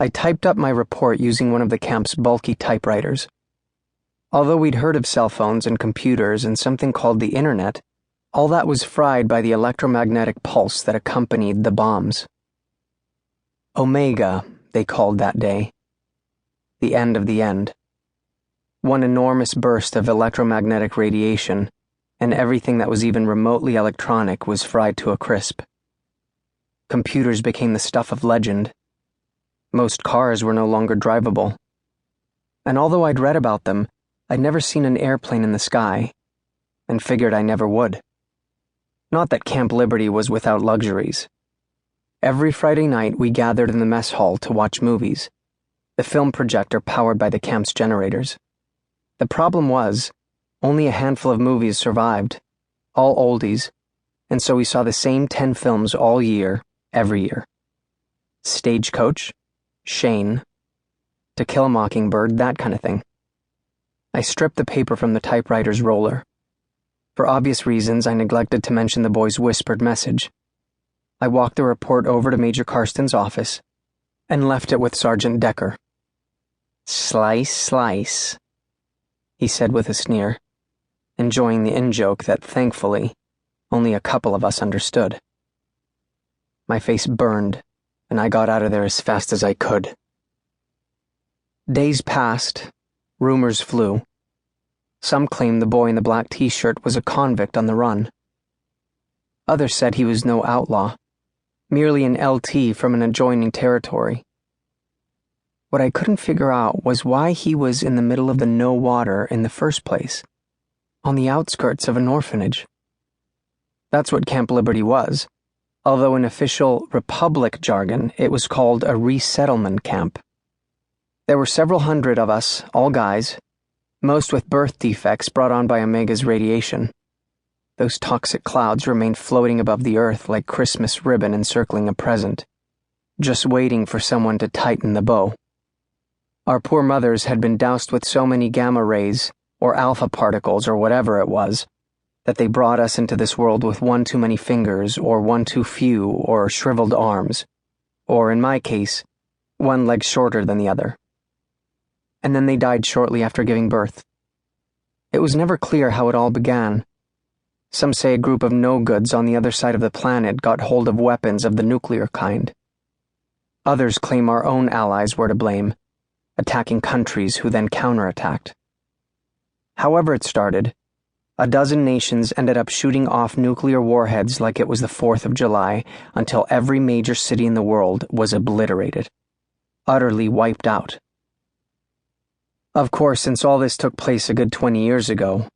I typed up my report using one of the camp's bulky typewriters. Although we'd heard of cell phones and computers and something called the internet, all that was fried by the electromagnetic pulse that accompanied the bombs. Omega, they called that day. The end of the end. One enormous burst of electromagnetic radiation, and everything that was even remotely electronic was fried to a crisp. Computers became the stuff of legend. Most cars were no longer drivable. And although I'd read about them, I'd never seen an airplane in the sky, and figured I never would. Not that Camp Liberty was without luxuries. Every Friday night we gathered in the mess hall to watch movies, the film projector powered by the camp's generators. The problem was, only a handful of movies survived, all oldies, and so we saw the same 10 films all year, every year. Stagecoach, Shane, To Kill a Mockingbird, that kind of thing. I stripped the paper from the typewriter's roller. For obvious reasons, I neglected to mention the boy's whispered message. I walked the report over to Major Carston's office and left it with Sergeant Decker. "Slice, slice," he said with a sneer, enjoying the in-joke that, thankfully, only a couple of us understood. My face burned, and I got out of there as fast as I could. Days passed, rumors flew. Some claimed the boy in the black t-shirt was a convict on the run. Others said he was no outlaw, merely an LT from an adjoining territory. What I couldn't figure out was why he was in the middle of the no water in the first place, on the outskirts of an orphanage. That's what Camp Liberty was, although in official Republic jargon it was called a resettlement camp. There were several hundred of us, all guys, most with birth defects brought on by Omega's radiation. Those toxic clouds remained floating above the earth like Christmas ribbon encircling a present, just waiting for someone to tighten the bow. Our poor mothers had been doused with so many gamma rays, or alpha particles, or whatever it was, that they brought us into this world with one too many fingers, or one too few, or shriveled arms, or, in my case, one leg shorter than the other. And then they died shortly after giving birth. It was never clear how it all began. Some say a group of no-goods on the other side of the planet got hold of weapons of the nuclear kind. Others claim our own allies were to blame, attacking countries who then counterattacked. However it started, a dozen nations ended up shooting off nuclear warheads like it was the 4th of July until every major city in the world was obliterated, utterly wiped out. Of course, since all this took place a good 20 years ago,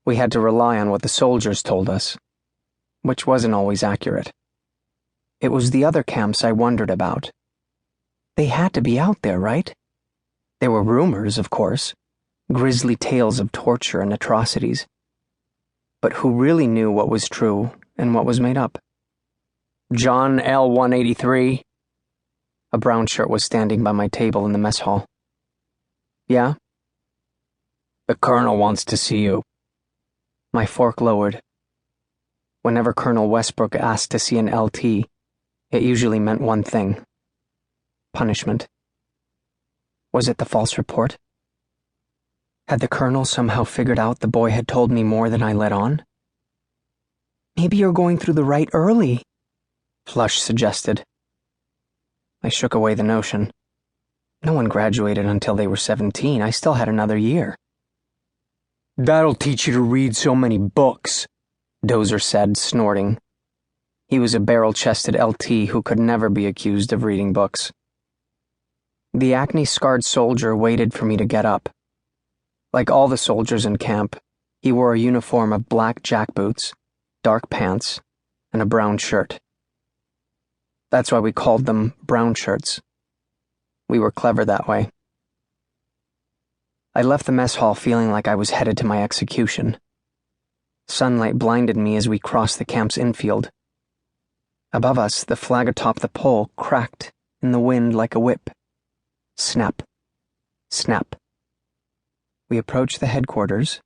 we had to rely on what the soldiers told us, which wasn't always accurate. It was the other camps I wondered about. They had to be out there, right? There were rumors, of course, grisly tales of torture and atrocities. But who really knew what was true and what was made up? "John L. 183. A brown shirt was standing by my table in the mess hall. "Yeah?" "The Colonel wants to see you." My fork lowered. Whenever Colonel Westbrook asked to see an LT, it usually meant one thing: punishment. Was it the false report? Had the Colonel somehow figured out the boy had told me more than I let on? "Maybe you're going through the Rite early," Flush suggested. I shook away the notion. No one graduated until they were 17. I still had another year. "That'll teach you to read so many books," Dozer said, snorting. He was a barrel-chested LT who could never be accused of reading books. The acne-scarred soldier waited for me to get up. Like all the soldiers in camp, he wore a uniform of black jackboots, dark pants, and a brown shirt. That's why we called them brown shirts. We were clever that way. I left the mess hall feeling like I was headed to my execution. Sunlight blinded me as we crossed the camp's infield. Above us, the flag atop the pole cracked in the wind like a whip. Snap. Snap. We approached the headquarters,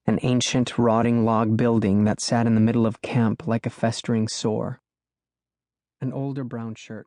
an ancient, rotting log building that sat in the middle of camp like a festering sore. An older brown shirt